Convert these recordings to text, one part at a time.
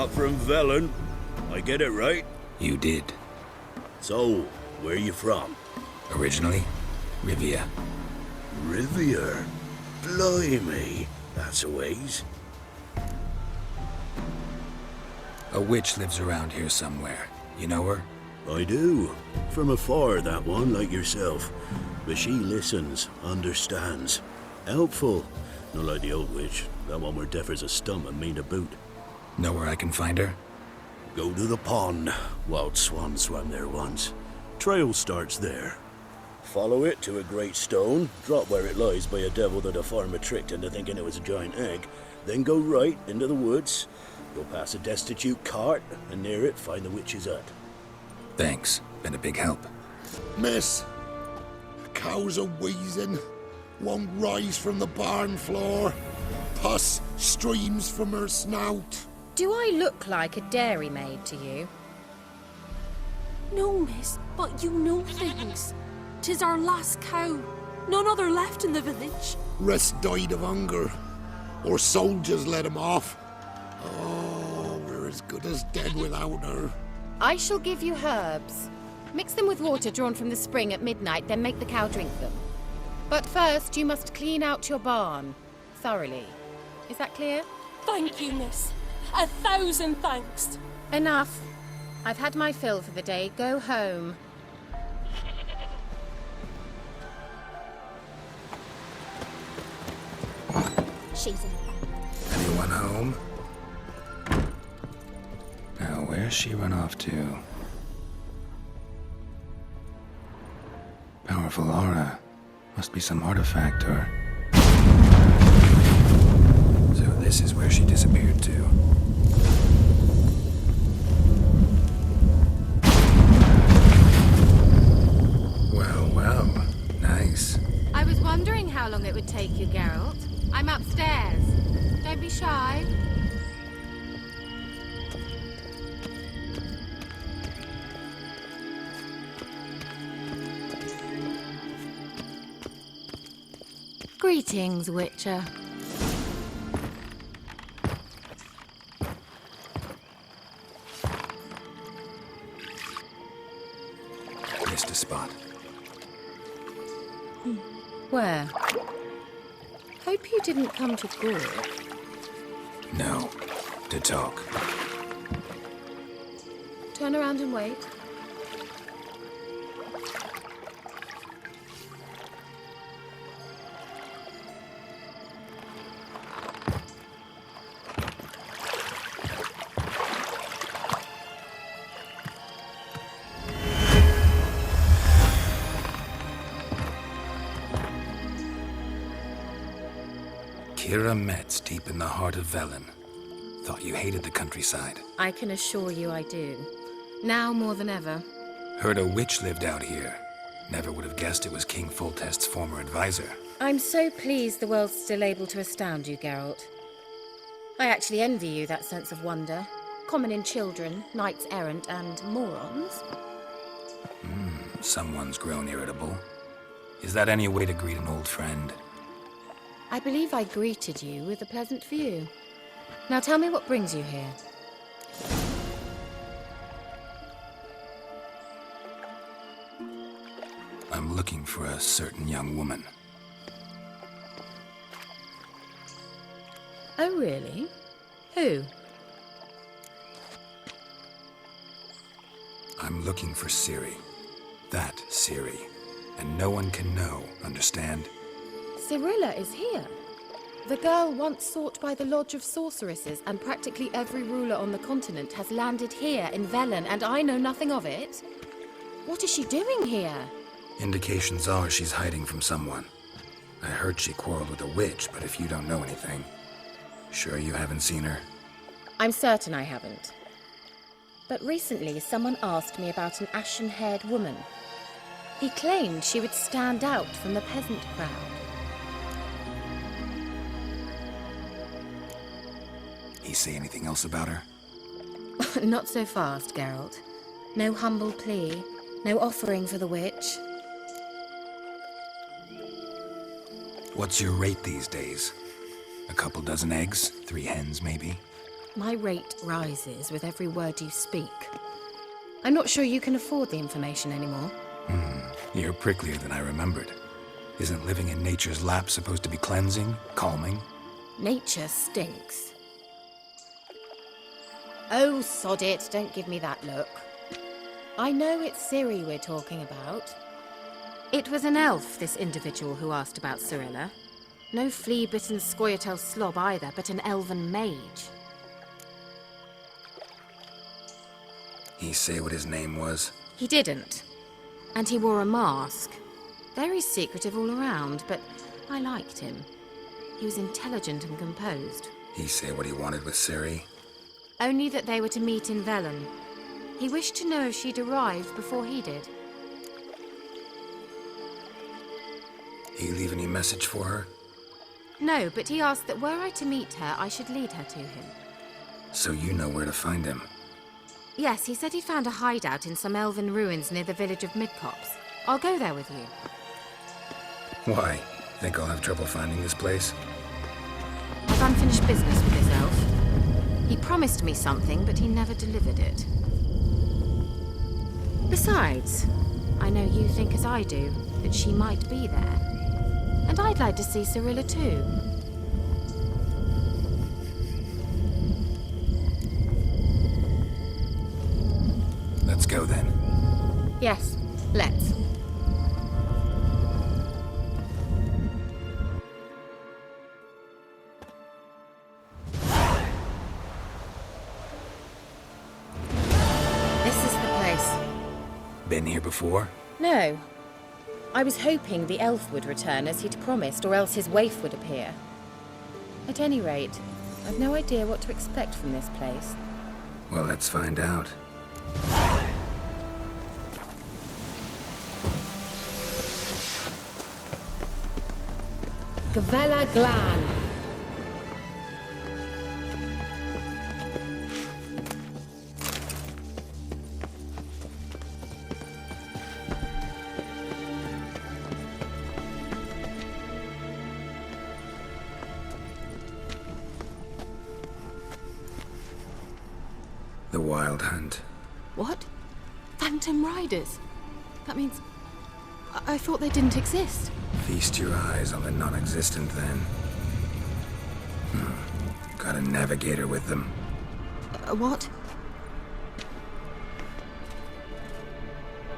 Not from Velen. I get it right? You did. So, where you from? Originally, Rivia. Rivia? Blimey. That's a ways. A witch lives around here somewhere. You know her? I do. From afar, that one, like yourself. But she listens, understands. Helpful. Not like the old witch. That one were deaf as a stump and mean to boot. Know where I can find her? Go to the pond. Wild swan swam there once. Trail starts there. Follow it to a great stone, drop where it lies by a devil that a farmer tricked into thinking it was a giant egg, then go right into the woods. You'll pass a destitute cart, and near it find the witch's hut. Thanks. Been a big help. Miss, cows are wheezing, won't rise from the barn floor. Pus streams from her snout. Do I look like a dairymaid to you? No, miss, but you know things. 'Tis our last cow. None other left in the village. Rest died of hunger, or soldiers let him off. Oh, we're as good as dead without her. I shall give you herbs. Mix them with water drawn from the spring at midnight, then make the cow drink them. But first, you must clean out your barn. Thoroughly. Is that clear? Thank you, miss. 1,000 thanks. Enough. I've had my fill for the day. Go home. She's in. Anyone home? Now, where's she run off to? Powerful aura. Must be some artifact or... So this is where she disappeared to. Well, well. Nice. I was wondering how long it would take you, Geralt. I'm upstairs. Don't be shy. Greetings, Witcher. Missed a spot. Where? Hope you didn't come to Gore. No. To talk. Turn around and wait. Kira Metz, deep in the heart of Velen. Thought you hated the countryside. I can assure you I do. Now more than ever. Heard a witch lived out here. Never would have guessed it was King Foltest's former advisor. I'm so pleased the world's still able to astound you, Geralt. I actually envy you that sense of wonder. Common in children, knights errant, and morons. Someone's grown irritable. Is that any way to greet an old friend? I believe I greeted you with a pleasant view. Now tell me what brings you here. I'm looking for a certain young woman. Oh, really? Who? I'm looking for Ciri. That Ciri. And no one can know, understand? Cirilla is here. The girl once sought by the Lodge of Sorceresses, and practically every ruler on the continent has landed here in Velen, and I know nothing of it. What is she doing here? Indications are she's hiding from someone. I heard she quarreled with a witch, but if you don't know anything, sure you haven't seen her? I'm certain I haven't. But recently, someone asked me about an ashen-haired woman. He claimed she would stand out from the peasant crowd. He say anything else about her? Not so fast, Geralt. No humble plea, no offering for the witch. What's your rate these days? A couple dozen eggs? 3 hens, maybe? My rate rises with every word you speak. I'm not sure you can afford the information anymore. You're pricklier than I remembered. Isn't living in nature's lap supposed to be cleansing, calming? Nature stinks. Oh, sod it, don't give me that look. I know it's Ciri we're talking about. It was an elf, this individual who asked about Cirilla. No flea-bitten Scoia'tael slob either, but an elven mage. He say what his name was? He didn't. And he wore a mask. Very secretive all around, but I liked him. He was intelligent and composed. He say what he wanted with Ciri? Only that they were to meet in Velen. He wished to know if she'd arrived before he did. He leave any message for her? No, but he asked that were I to meet her, I should lead her to him. So you know where to find him. Yes, he said he found a hideout in some elven ruins near the village of Midcopse. I'll go there with you. Why? Think I'll have trouble finding this place? I've unfinished business with this elf. He promised me something, but he never delivered it. Besides, I know you think as I do, that she might be there. And I'd like to see Cirilla too. Let's go then. Yes, let's. This is the place. Been here before? No. I was hoping the elf would return as he'd promised, or else his waif would appear. At any rate, I've no idea what to expect from this place. Well, let's find out. Gavella Glan. The Wild Hunt. What? Phantom Riders? That means... I thought they didn't exist. Feast your eyes on the non-existent, then. Got a navigator with them. What?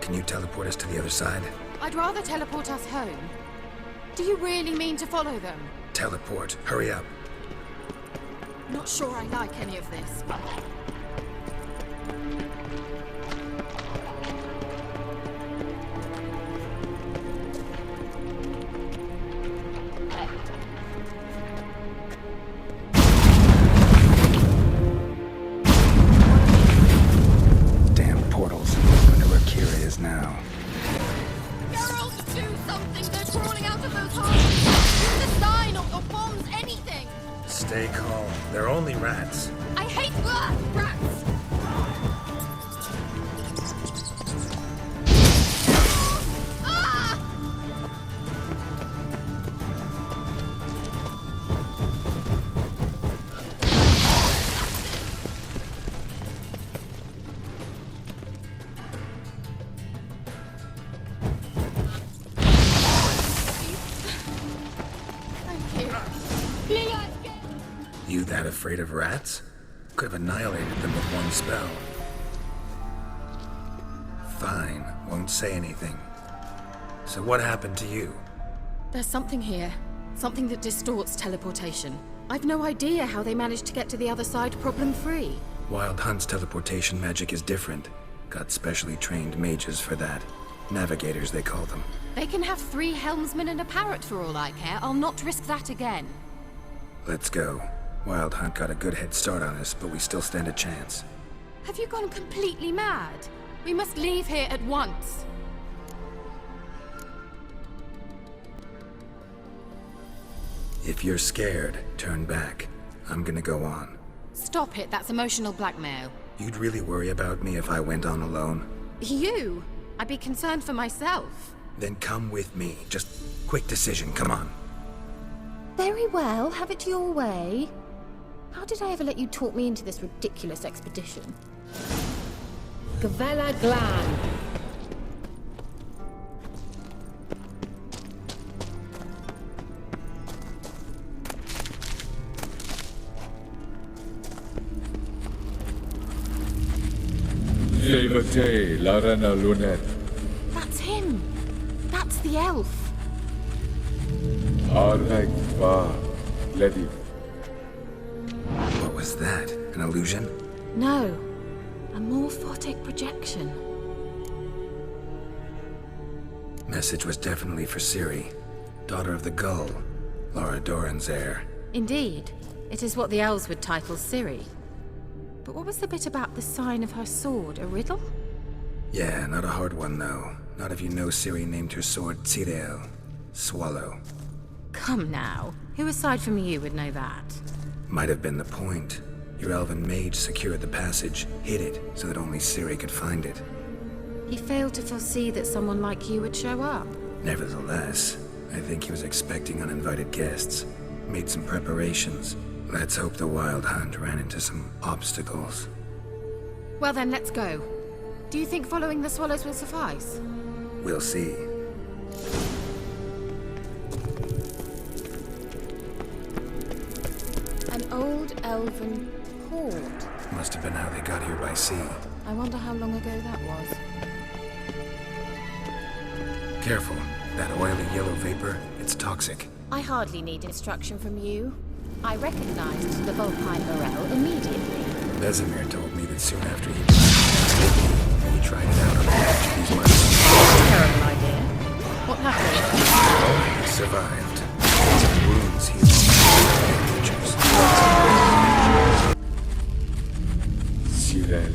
Can you teleport us to the other side? I'd rather teleport us home. Do you really mean to follow them? Teleport. Hurry up. Not sure I like any of this. Damn portals. Wonder where Kira is now. Girls, do something! They're crawling out of those holes! Use a sign or bombs, anything! Stay calm. They're only rats. I hate rats! Ah! I'm here. Leon, get... You that afraid of rats? Could have annihilated them with one spell. Fine. Won't say anything. So what happened to you? There's something here. Something that distorts teleportation. I've no idea how they managed to get to the other side problem-free. Wild Hunt's teleportation magic is different. Got specially trained mages for that. Navigators, they call them. They can have 3 helmsmen and a parrot for all I care. I'll not risk that again. Let's go. Wild Hunt got a good head start on us, but we still stand a chance. Have you gone completely mad? We must leave here at once. If you're scared, turn back. I'm gonna go on. Stop it, that's emotional blackmail. You'd really worry about me if I went on alone? You? I'd be concerned for myself. Then come with me. Just quick decision, come on. Very well, have it your way. How did I ever let you talk me into this ridiculous expedition? Gavella Glan. Levate, Larena Lunet, That's him. That's the elf. Arveg Va, Ledi. What was that? An illusion? No. A morphotic projection. Message was definitely for Ciri, daughter of the Gull, Lara Doran's heir. Indeed. It is what the elves would title Ciri. But what was the bit about the sign of her sword? A riddle? Yeah, not a hard one though. Not if you know Ciri named her sword Tirael, Swallow. Come now. Who aside from you would know that? Might have been the point. Your elven mage secured the passage, hid it, so that only Ciri could find it. He failed to foresee that someone like you would show up. Nevertheless, I think he was expecting uninvited guests. Made some preparations. Let's hope the Wild Hunt ran into some obstacles. Well then, let's go. Do you think following the swallows will suffice? We'll see. An old elven port. Must have been how they got here by sea. I wonder how long ago that was. Careful. That oily yellow vapor, it's toxic. I hardly need instruction from you. I recognized the Volpine Morel immediately. Vesemir told me that soon after he tried it out on the edge of these mountains. Terrible idea. What happened? He survived. Some wounds healed from Cyril,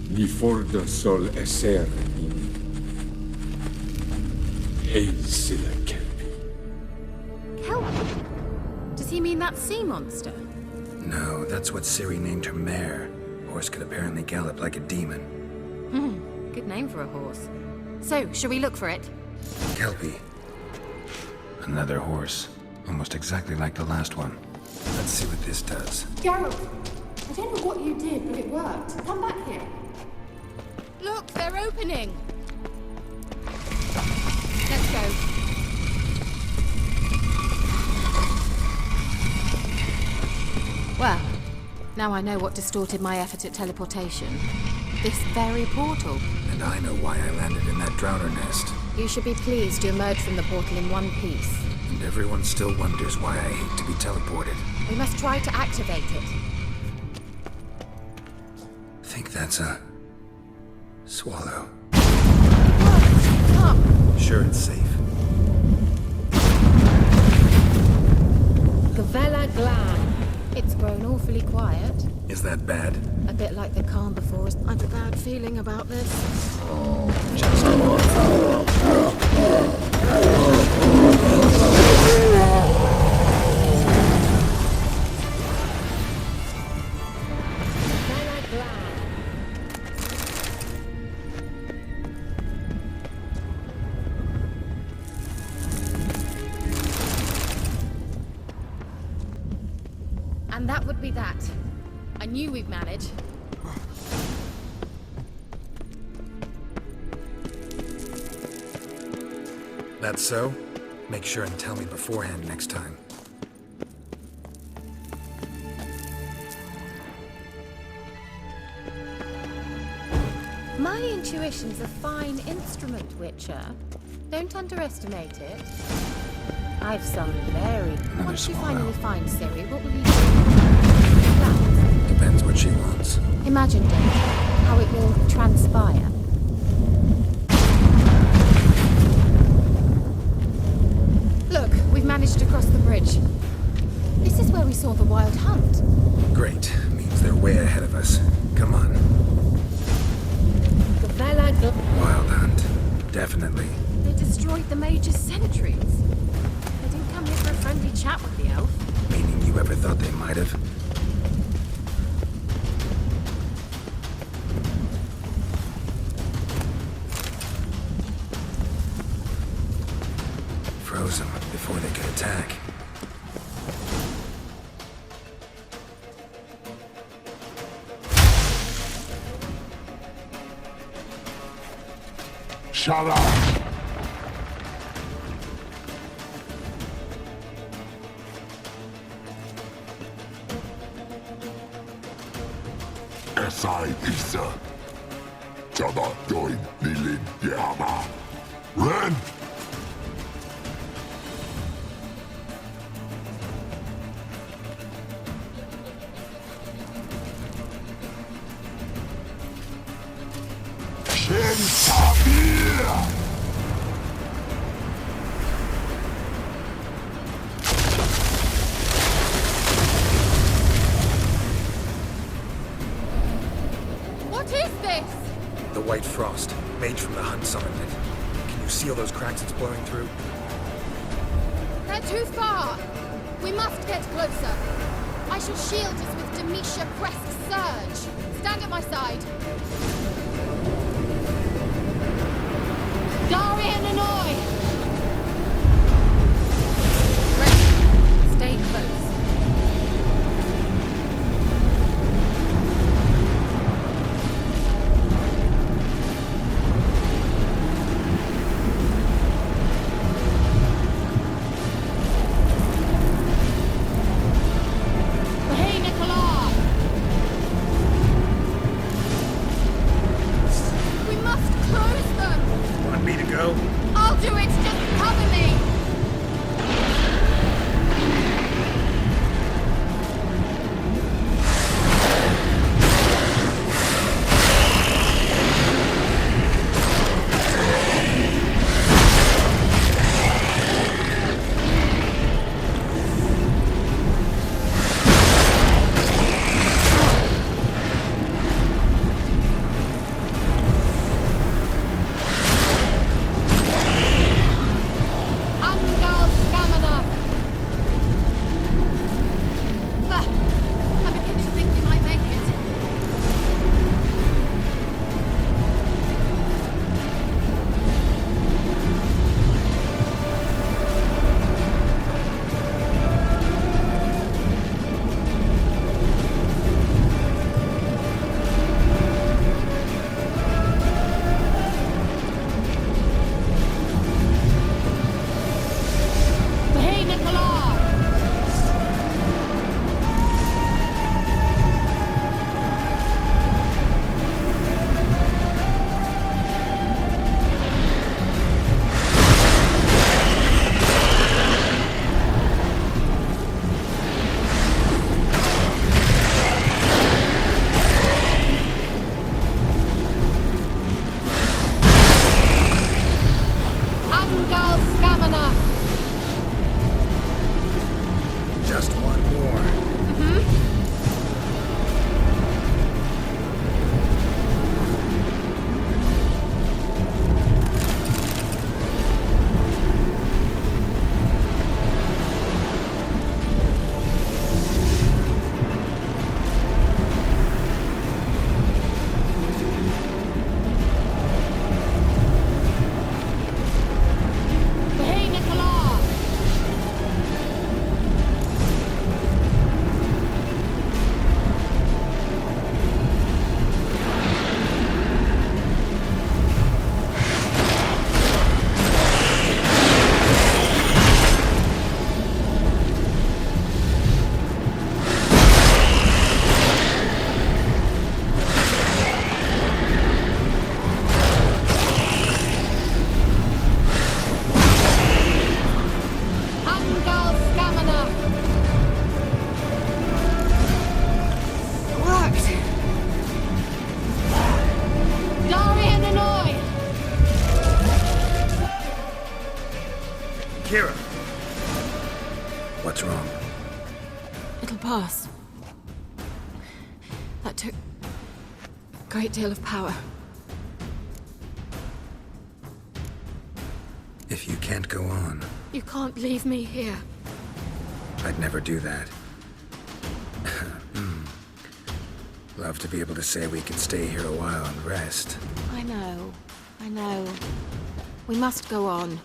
ni fordo sol esser in. Hail Silla Kelpie. Kelpie? Does he mean that sea monster? No, that's what Ciri named her mare. Horse could apparently gallop like a demon. Good name for a horse. So, shall we look for it? Kelpie. Another horse. Almost exactly like the last one. Let's see what this does. Geralt! I don't know what you did, but it worked. Come back here. Look, they're opening. Let's go. Well, now I know what distorted my effort at teleportation. This very portal. And I know why I landed in that drowner nest. You should be pleased to emerge from the portal in one piece. And everyone still wonders why I hate to be teleported. We must try to activate it. Think that's a... swallow. Come! Sure it's safe. Gavella Glan. It's grown awfully quiet. Is that bad? A bit like the calm before us. I have a bad feeling about this. Just Gavella Glan. And that would be that. I knew we'd manage. That's so? Make sure and tell me beforehand next time. My intuition's a fine instrument, Witcher. Don't underestimate it. I've some very... Once you finally find Ciri, what will you do? Plans? Depends what she wants. Imagine, Dave, how it will transpire. Look, we've managed to cross the bridge. This is where we saw the Wild Hunt. Great. Means they're way ahead of us. Come on. Wild Hunt. Definitely. They destroyed the Mage's sentries. They didn't come here for a friendly chat with the elf. Meaning you ever thought they might have? Froze them before they could attack. each other! Esai Isa. Jabba Doin Lilin Yama. Ren! Shin Tabir! What is this? The White Frost, mage from the Hunt summoned it. Can you seal those cracks it's blowing through? They're too far. We must get closer. I shall shield us with Demetia Crest's surge. Stand at my side. Darian Annoy! Ready. Stay close. Hey, Nicola! We must close them! Want me to go? I'll do it! Just cover me! Angal Stamina! I begin to think we might make it. Hey, Nicola! Angal Stamina! Just one more. Hey, Nicola! Angal Stamina! Worked. Darian Annoy! Kira! What's wrong? It'll pass. That took a great deal of power. If you can't go on, You can't leave me here. I'd never do that. Love to be able to say we can stay here a while and rest. I know. I know. We must go on.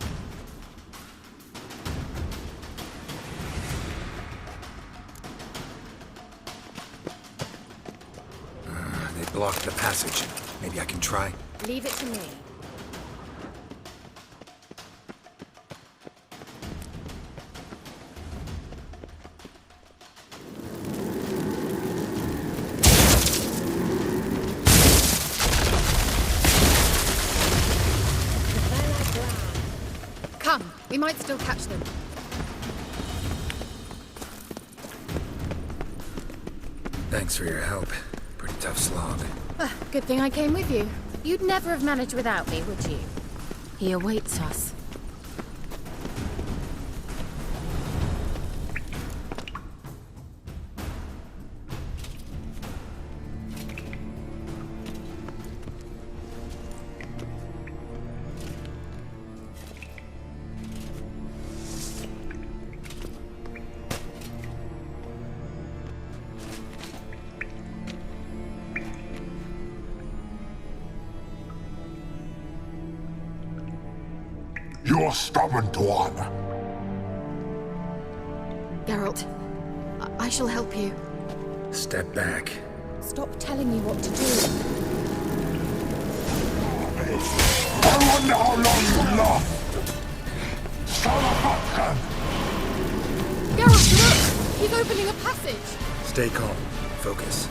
They blocked the passage. Maybe I can try. Leave it to me. We might still catch them. Thanks for your help. Pretty tough slog. Ah, good thing I came with you. You'd never have managed without me, would you? He awaits us. You're stubborn, Tuan. Geralt, I shall help you. Step back. Stop telling me what to do. I wonder how long you last. Salafatkan! Geralt, look! He's opening a passage! Stay calm. Focus.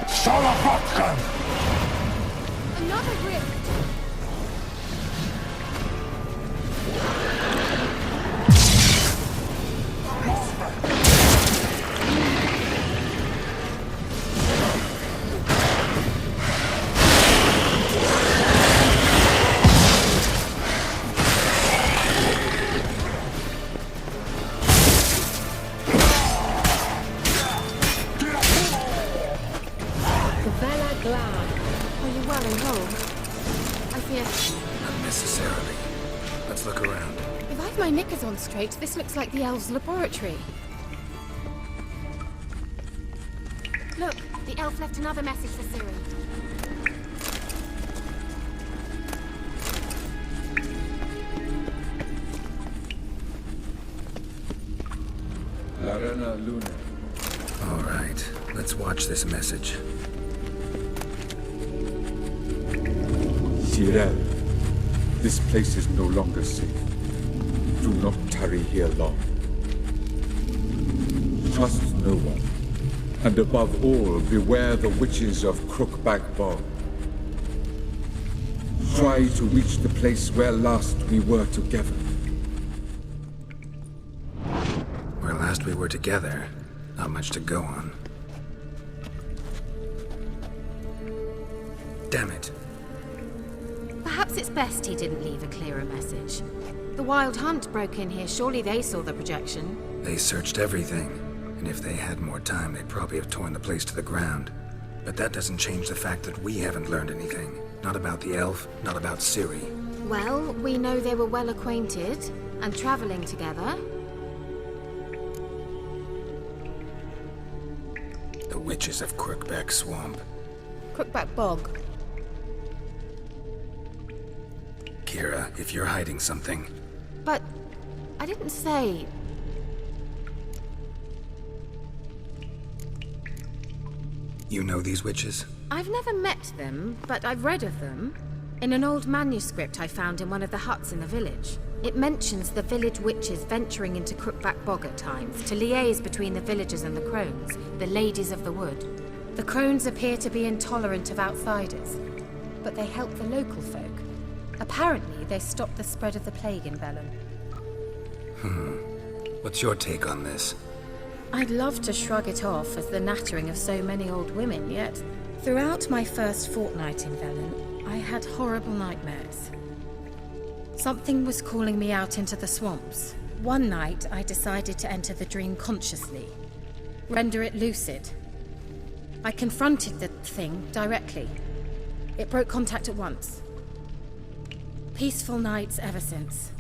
Salafatkan! Another rift! Are you well and whole? I fear... Not necessarily. Let's look around. If I've my knickers on straight, this looks like the elves' laboratory. Look, the elf left another message for Ciri. Larena Luna. All right. Let's watch this message. Tyrell, this place is no longer safe. Do not tarry here long. Trust no one. And above all, beware the witches of Crookback Bog. Try to reach the place where last we were together. Where last we were together, not much to go on. Damn it. Perhaps it's best he didn't leave a clearer message. The Wild Hunt broke in here. Surely they saw the projection. They searched everything, and if they had more time, they'd probably have torn the place to the ground. But that doesn't change the fact that we haven't learned anything. Not about the elf, not about Ciri. Well, we know they were well acquainted and traveling together. The witches of Crookback Swamp. Crookback Bog. Kira, if you're hiding something, But I didn't say... you know these witches? I've never met them, but I've read of them. In an old manuscript I found in one of the huts in the village. It mentions the village witches venturing into Crookback Bog at times to liaise between the villagers and the crones, the ladies of the wood. The crones appear to be intolerant of outsiders, but they help the local folk. Apparently, they stopped the spread of the plague in Velen. What's your take on this? I'd love to shrug it off as the nattering of so many old women, yet throughout my first fortnight in Velen, I had horrible nightmares. Something was calling me out into the swamps. One night, I decided to enter the dream consciously, render it lucid. I confronted the thing directly. It broke contact at once. Peaceful nights ever since.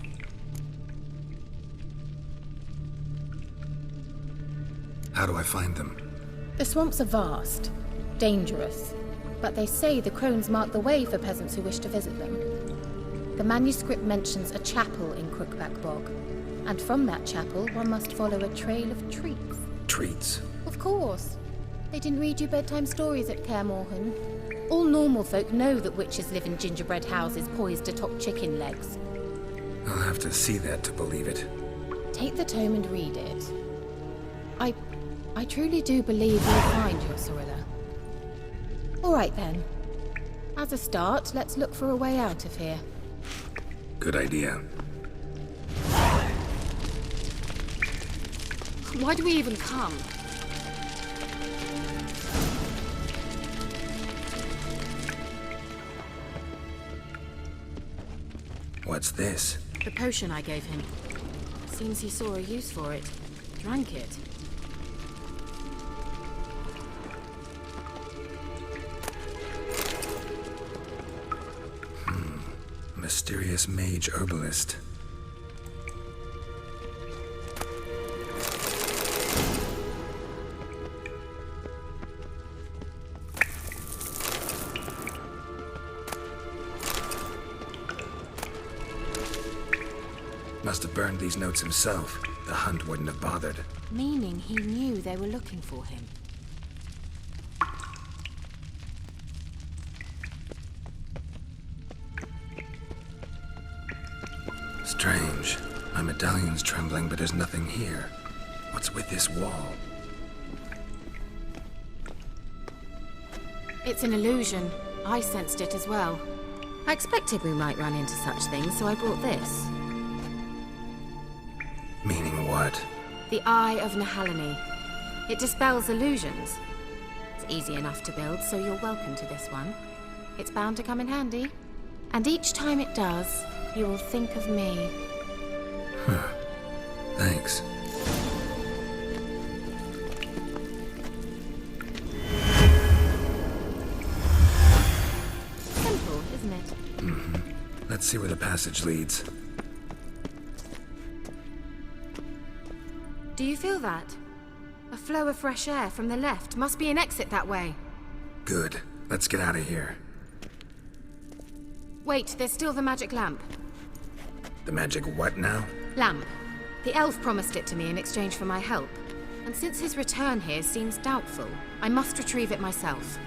How do I find them? The swamps are vast, dangerous, but they say the crones mark the way for peasants who wish to visit them. The manuscript mentions a chapel in Crookback Bog, and from that chapel one must follow a trail of treats. Treats? Of course. They didn't read you bedtime stories at Kaer Morhen. All normal folk know that witches live in gingerbread houses poised atop chicken legs. I'll have to see that to believe it. Take the tome and read it. I truly do believe you'll find your Sorilla. All right then. As a start, let's look for a way out of here. Good idea. Why do we even come? What's this? The potion I gave him. Seems he saw a use for it. Drank it. Mysterious mage herbalist. Must have burned these notes himself. The hunt wouldn't have bothered. Meaning he knew they were looking for him. Strange. My medallion's trembling, but there's nothing here. What's with this wall? It's an illusion. I sensed it as well. I expected we might run into such things, so I brought this. Meaning what? The Eye of Nehaleni. It dispels illusions. It's easy enough to build, so you're welcome to this one. It's bound to come in handy. And each time it does, you will think of me. Thanks. Simple, isn't it? Let's see where the passage leads. Do you feel that? A flow of fresh air from the left. Must be an exit that way. Good. Let's get out of here. Wait, there's still the magic lamp. The magic what now? Lamp. The elf promised it to me in exchange for my help. And since his return here seems doubtful, I must retrieve it myself.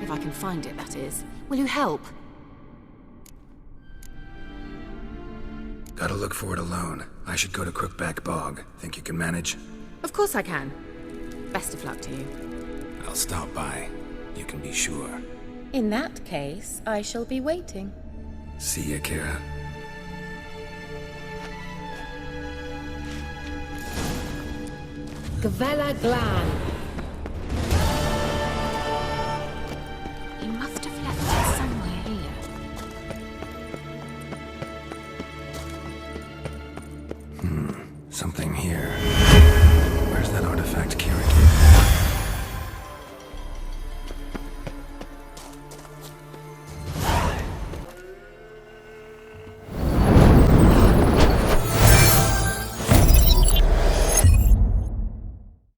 If I can find it, that is. Will you help? Gotta look for it alone. I should go to Crookback Bog. Think you can manage? Of course I can. Best of luck to you. I'll stop by. You can be sure. In that case, I shall be waiting. See ya, Kira. Gavella Glan. He must have left it somewhere here. Something here. Where's that artifact Kira gave